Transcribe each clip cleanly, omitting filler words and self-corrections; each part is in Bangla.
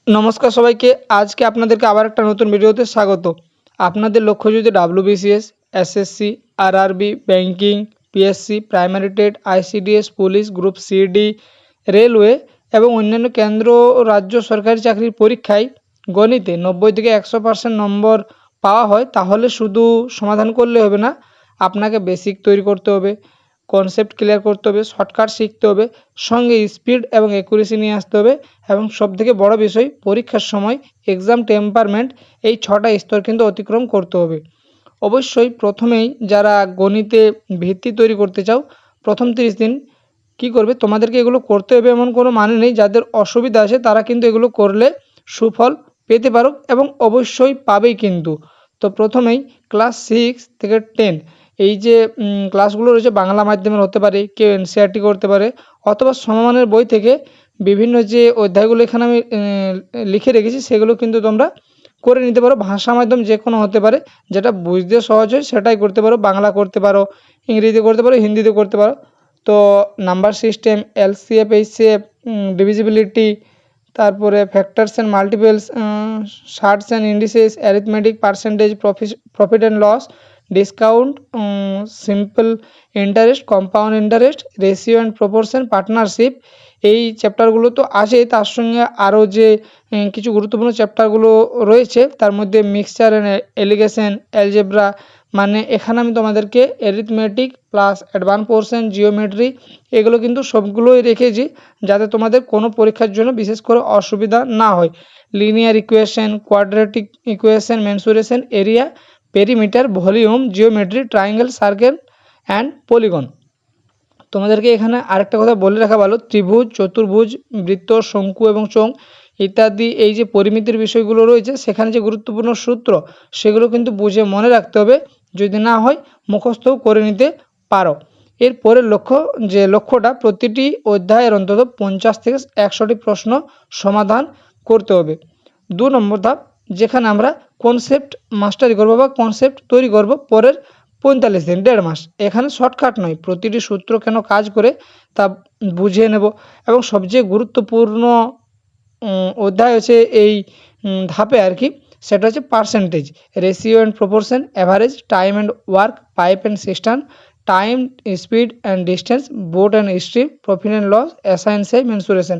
নমস্কার সবাইকে। আজকে আপনাদেরকে আবার একটা নতুন ভিডিওতে স্বাগত। আপনাদের লক্ষ্য যদি WBCS, SSC, RRB, banking, PSC, primary TET, ICDS, police, group CD, railway এবং অন্যান্য কেন্দ্র ও রাজ্য সরকারি চাকরির পরীক্ষায় গণিতে 90 থেকে 100% নম্বর পাওয়া হয়, তাহলে শুধু সমাধান করলে হবে না, আপনাকে বেসিক তৈরি করতে হবে, কনসেপ্ট ক্লিয়ার করতে হবে, শর্টকাট শিখতে হবে, সঙ্গে স্পিড এবং অ্যাকুরেসি নিয়ে আসতে হবে এবং সবথেকে বড় বিষয় পরীক্ষার সময় এক্সাম টেম্পারমেন্ট, এই 6টা স্তর কিন্তু অতিক্রম করতে হবে। অবশ্যই প্রথমেই যারা গণিতে ভিত্তি তৈরি করতে চাও, প্রথম 30 দিন কী করবে, তোমাদেরকে এগুলো করতে হবে এমন কোনো মানে নেই। যাদের অসুবিধা আছে তারা কিন্তু এগুলো করলে সুফল পেতে পারো এবং অবশ্যই পাবেই কিন্তু। তো প্রথমেই ক্লাস 6 থেকে 10 এই যে ক্লাসগুলো রয়েছে বাংলা মাধ্যমের হতে পারে, কেউ NCERT করতে পারে, অথবা সমমানের বই থেকে বিভিন্ন যে অধ্যায়গুলো এখানে আমি লিখে রেখেছি সেগুলো কিন্তু তোমরা করে নিতে পারো। ভাষা মাধ্যম যে কোনো হতে পারে, যেটা বুঝতে সহজ হয় সেটাই করতে পারো। বাংলা করতে পারো, ইংরেজিতে করতে পারো, হিন্দিতে করতে পারো। তো number system, LCF, HCF, divisibility, তারপরে factors and multiples, surds and indices, arithmetic, percentage, profit and loss, discount, simple interest, compound interest, ratio and proportion, partnership, এই চ্যাপ্টারগুলো তো আছেই। তার সঙ্গে আরও যে কিছু গুরুত্বপূর্ণ চ্যাপ্টারগুলো রয়েছে, তার মধ্যে মিক্সচার অ্যান্ড এলিগেশন, অ্যালজেব্রা, মানে এখানে আমি তোমাদেরকে arithmetic plus advance portion, geometry, এগুলো কিন্তু সবগুলোই রেখেছি যাতে তোমাদের কোনো পরীক্ষার জন্য বিশেষ করে অসুবিধা না হয়। Linear equation, quadratic equation, mensuration, area, perimeter, volume, geometry, triangle, circle and polygon. তোমাদেরকে এখানে আরেকটা কথা বলে রাখা ভালো, ত্রিভুজ, চতুর্ভুজ, বৃত্ত, শঙ্কু এবং চোঙ ইত্যাদি এই যে পরিমিতির বিষয়গুলো রয়েছে, সেখানে যে গুরুত্বপূর্ণ সূত্র সেগুলো কিন্তু বুঝে মনে রাখতে হবে। যদি না হয় মুখস্থও করে নিতে পারো। এর পরের লক্ষ্যটা প্রতিটি অধ্যায়ের অন্তত 50 থেকে 100টি প্রশ্ন সমাধান করতে হবে। 2 নম্বর ধাপ, যেখানে আমরা কনসেপ্ট মাস্টারি করব বা কনসেপ্ট তৈরি করব পরের 45 দিন, 1.5 মাস। এখানে শর্টকাট নয়, প্রতিটি সূত্র কেন কাজ করে তা বুঝিয়ে নেব এবং সবচেয়ে গুরুত্বপূর্ণ অধ্যায় হচ্ছে এই ধাপে আর কি, সেটা হচ্ছে percentage, ratio and proportion, average, time and work, pipe and cistern, time, speed and distance, boat and stream, profit and loss, অ্যাসাইনসে, মেনসুরেশন।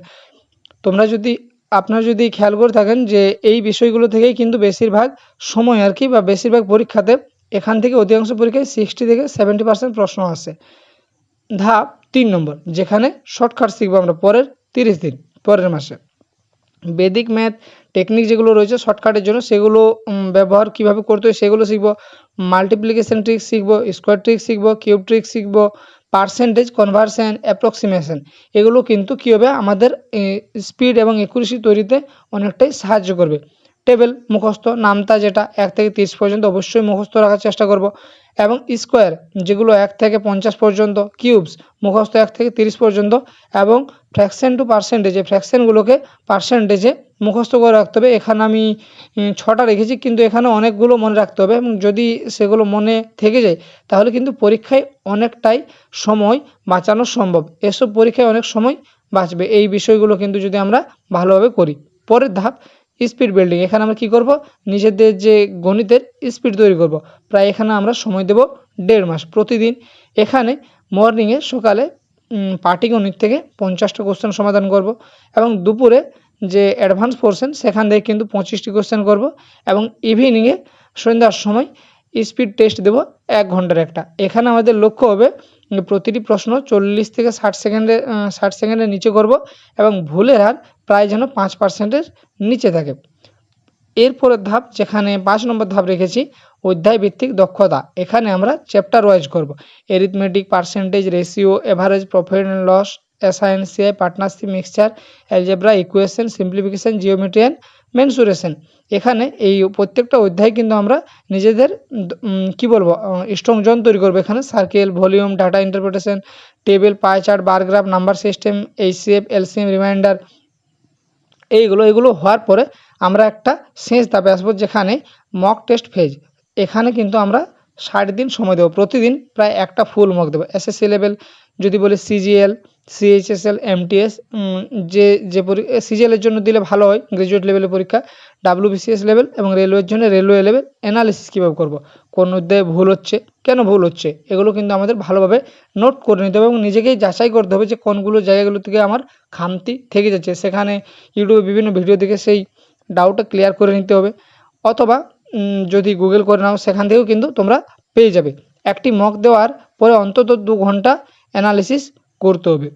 আপনারা যদি খেয়াল করে থাকেন যে এই বিষয়গুলো থেকেই কিন্তু বেশিরভাগ সময় আর কি, বা বেশিরভাগ পরীক্ষাতে এখান থেকে অধিকাংশ পরীক্ষায় 60 থেকে 70% প্রশ্ন আসে। ধাপ 3 নম্বর, যেখানে শর্টকাট শিখবো আমরা পরের 30 দিন, পরের মাসে। বেদিক ম্যাথ টেকনিক যেগুলো রয়েছে শর্টকাটের জন্য, সেগুলো ব্যবহার কিভাবে করতে হয় সেগুলো শিখবো। মাল্টিপ্লিকেশন ট্রিক শিখবো, স্কোয়ার ট্রিক শিখবো, কিউব ট্রিক শিখবো, পার্সেন্টেজ, কনভার্সন, অ্যাপ্রক্সিমেশন। এগুলো কিন্তু কী হবে, আমাদের স্পিড এবং একুরেসি তৈরিতে অনেকটাই সাহায্য করবে। টেবিল মুখস্থ, নামতা যেটা 1 থেকে 30 পর্যন্ত অবশ্যই মুখস্থ রাখার চেষ্টা করব, এবং স্কোয়ার যেগুলো 1 থেকে 50 পর্যন্ত, কিউবস মুখস্থ 1 থেকে 30 পর্যন্ত, এবং ফ্র্যাকশন টু পার্সেন্টেজ, এই ফ্র্যাকশনগুলোকে পার্সেন্টেজে মুখস্থ করে রাখতে হবে। এখানে আমি 6টা রেখেছি, কিন্তু এখানে অনেকগুলো মনে রাখতে হবে এবং যদি সেগুলো মনে থেকে যায় তাহলে কিন্তু পরীক্ষায় অনেকটাই সময় বাঁচানো সম্ভব। এসব পরীক্ষায় অনেক সময় বাঁচবে এই বিষয়গুলো কিন্তু যদি আমরা ভালোভাবে করি। পরের ধাপ স্পিড বিল্ডিং। এখানে আমরা কী করব, নিজেদের যে গণিতের স্পিড তৈরি করব। প্রায় এখানে আমরা সময় দেব 1.5 মাস প্রতিদিন। এখানে মর্নিংয়ে সকালে পাটিগণিত থেকে 50টা কোশ্চেন সমাধান করব এবং দুপুরে যে অ্যাডভান্স পোর্শন সেখান থেকে কিন্তু 25টি কোশ্চেন করব এবং ইভিনিংয়ে সন্ধ্যার সময় স্পিড টেস্ট দেব 1 ঘন্টার একটা। এখানে আমাদের লক্ষ্য হবে প্রতিটি প্রশ্ন 40 থেকে 60 সেকেন্ডের নিচে করব এবং ভুলের হার প্রায় যেন 5%-এর নিচে থাকে। এরপরের ধাপ, যেখানে 5 নম্বর ধাপ রেখেছি, অধ্যায় ভিত্তিক দক্ষতা। এখানে আমরা চ্যাপ্টার ওয়াইজ করব। Arithmetic, percentage, ratio, average, profit and loss, SI and CI, partnership, mixture, algebra, equation, simplification, geometry and mensuration. এখানে এই প্রত্যেকটা অধ্যায় কিন্তু আমরা নিজেদের স্ট্রং জোন তৈরি করবো। এখানে circle, volume, data interpretation, table, pie chart, bar graph, number system, HCF, LCM, reminder, এগুলো হওয়ার পরে আমরা একটা শেষ ধাপে আসবো, যেখানে মক টেস্ট ফেজ। এখানে কিন্তু আমরা 60 দিন সময় দেবো, প্রতিদিন প্রায় একটা ফুল মক দেবো। SSC লেভেল, যদি বলি সিজিএল, সিএইচএসএল, এমটিএস, যে সিজিএলের জন্য দিলে ভালো হয় গ্র্যাজুয়েট লেভেলের পরীক্ষা, ডাব্লিউবিসিএস লেভেল এবং রেলওয়ের জন্য রেলওয়ে লেভেল অ্যানালিসিস কীভাবে করব, কোন অধ্যায়ে ভুল হচ্ছে, কেন ভুল হচ্ছে, এগুলো কিন্তু আমাদের ভালোভাবে নোট করে নিতে হবে এবং নিজেকেই যাচাই করতে হবে যে কোনগুলো জায়গাগুলো থেকে আমার খামতি থেকে যাচ্ছে। সেখানে ইউটিউবে বিভিন্ন ভিডিও দেখে সেই ডাউটটা ক্লিয়ার করে নিতে হবে, অথবা যদি গুগল করে নাও সেখান থেকেও কিন্তু তোমরা পেয়ে যাবে। একটি মক দেওয়ার পরে অন্তত 2 ঘন্টা অ্যানালিসিস করতে হবে।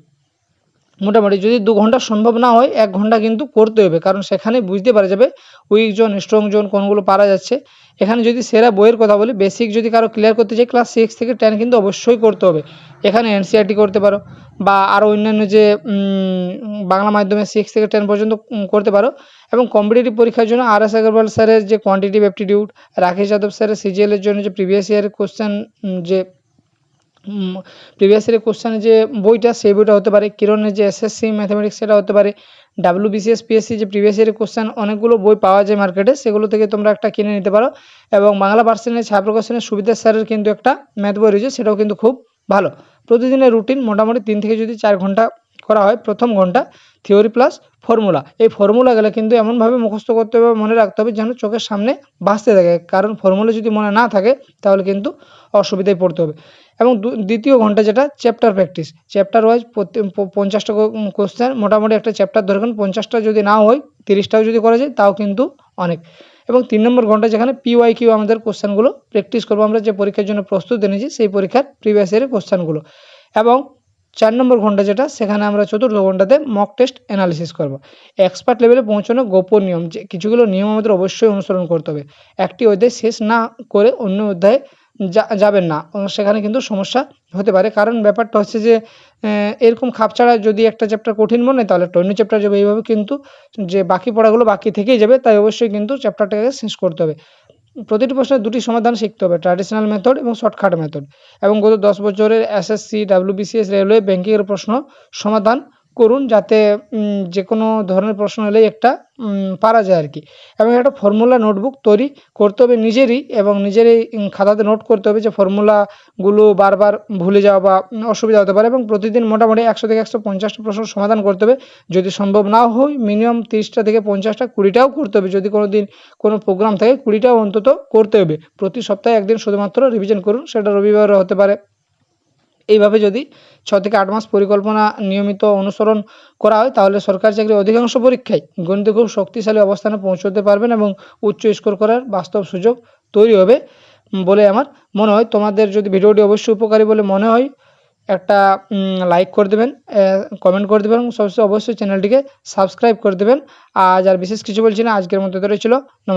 মোটামুটি যদি 2 ঘন্টা সম্ভব না হয় 1 ঘন্টা কিন্তু করতে হবে, কারণ সেখানে বুঝতে পারা যাবে উইক জোন, স্ট্রং জোন কোনগুলো পারা যাচ্ছে। এখানে যদি সেরা বইয়ের কথা বলি, বেসিক যদি কারো ক্লিয়ার করতে চাই ক্লাস 6 থেকে 10 কিন্তু অবশ্যই করতে হবে। এখানে এনসিইআরটি করতে পারো বা আরও অন্যান্য যে বাংলা মাধ্যমে 6 থেকে 10 পর্যন্ত করতে পারো। এবং কম্পিটিটিভ পরীক্ষার জন্য আর.এস. আগরওয়াল স্যারের যে কোয়ান্টিটিভ অ্যাপটিটিউড, রাকেশ যাদব স্যারের সিজিএলের জন্য যে প্রিভিয়াস ইয়ারের কোশ্চেন, যে প্রিভিয়াস ইয়ারের কোশ্চেন যে বইটা, সেই বইটা হতে পারে। কিরণের যে এসএসসি ম্যাথামেটিক্স সেটা হতে পারে। ডাব্লিউবিসিএস, পিএসসি যে প্রিভিয়াস ইয়ারের কোশ্চেন অনেকগুলো বই পাওয়া যায় মার্কেটে, সেগুলো থেকে তোমরা একটা কিনে নিতে পারো। এবং বাংলা ভার্সনের ছায়া প্রকাশনের সুবিধা স্যারের কিন্তু একটা ম্যাথ বই রয়েছে, সেটাও কিন্তু খুব ভালো। প্রতিদিনের রুটিন মোটামুটি 3 থেকে যদি 4 ঘন্টা করা হয়, প্রথম ঘন্টা থিওরি প্লাস ফর্মুলা। এই ফর্মুলাগুলো কিন্তু এমনভাবে মুখস্থ করতে হবে, মনে রাখতে হবে যেন চোখের সামনে ভাসতে থাকে, কারণ ফর্মুলা যদি মনে না থাকে তাহলে কিন্তু অসুবিধায় পড়তে হবে। এবং দ্বিতীয় ঘন্টা যেটা চ্যাপ্টার প্র্যাকটিস, চ্যাপ্টার ওয়াইজ 50টা কোশ্চেন, মোটামুটি একটা চ্যাপ্টার ধরবেন, 50টা যদি না হয় 30টাও যদি করা যায় তাও কিন্তু অনেক। এবং 3 নম্বর ঘন্টা যেখানে পিওয়াইকিউ আমাদের কোশ্চেনগুলো প্র্যাকটিস করবো, আমরা যে পরীক্ষার জন্য প্রস্তুতি নিয়েছি সেই পরীক্ষার প্রিভিয়াস ইয়ারের কোশ্চেনগুলো। এবং 4 নম্বর ঘন্টা যেটা, সেখানে আমরা চতুর্থ ঘন্টাতে মক টেস্ট অ্যানালিসিস করব। এক্সপার্ট লেভেলে পৌঁছানো গোপন নিয়ম, যে কিছুগুলো নিয়ম আমাদের অবশ্যই অনুসরণ করতে হবে। একটি অধ্যায় শেষ না করে অন্য অধ্যায়ে যাবেন না, সেখানে কিন্তু সমস্যা হতে পারে। কারণ ব্যাপারটা হচ্ছে যে এরকম খাপছাড়া যদি একটা চ্যাপ্টার কঠিন মনে হয় তাহলে একটা অন্য চ্যাপ্টার যাবে, এইভাবে কিন্তু যে বাকি পড়াগুলো বাকি থেকেই যাবে, তাই অবশ্যই কিন্তু চ্যাপ্টারটাকে শেষ করতে হবে। প্রতিটি প্রশ্নের 2টি সমাধান শিখতে হবে, ট্র্যাডিশনাল মেথড এবং শর্টকাট মেথড। এবং গত 10 বছরের এসএসসি, ডাব্লিউবিসিএস, রেলওয়ে, ব্যাংকিংয়ের প্রশ্ন সমাধান করুন, যাতে যে কোনো ধরনের প্রশ্ন এলেই একটা পারা যায় আর কি। এবং একটা ফর্মুলা নোটবুক তৈরি করতে হবে নিজেরই, এবং নিজেরই খাতাতে নোট করতে হবে যে ফর্মুলাগুলো বারবার ভুলে যাওয়া বা অসুবিধা হতে পারে। এবং প্রতিদিন মোটামুটি 100 থেকে 150টা প্রশ্ন সমাধান করতে হবে। যদি সম্ভব না হয় মিনিমাম 30টা থেকে 50টা, 20টাও করতে হবে। যদি কোনো দিন কোনো প্রোগ্রাম থাকে 20টাও অন্তত করতে হবে। প্রতি সপ্তাহে একদিন শুধুমাত্র রিভিশন করুন, সেটা রবিবারও হতে পারে। এইভাবে যদি 6 থেকে 8 মাস পরিকল্পনা নিয়মিত অনুসরণ করা হয় তাহলে সরকারি চাকরির অধিকাংশ পরীক্ষায় গণিতে খুব শক্তিশালী অবস্থানে পৌঁছতে পারবেন এবং উচ্চ স্কোর করার বাস্তব সুযোগ তৈরি হবে বলে আমার মনে হয়। তোমাদের যদি ভিডিওটি অবশ্যই উপকারী বলে মনে হয়, একটা লাইক করে দেবেন, কমেন্ট করে দেবেন এবং সবচেয়ে অবশ্যই চ্যানেলটিকে সাবস্ক্রাইব করে দেবেন। আজ আর বিশেষ কিছু বলছি না, আজকের মতো এতটাই ছিল। নমস্কার।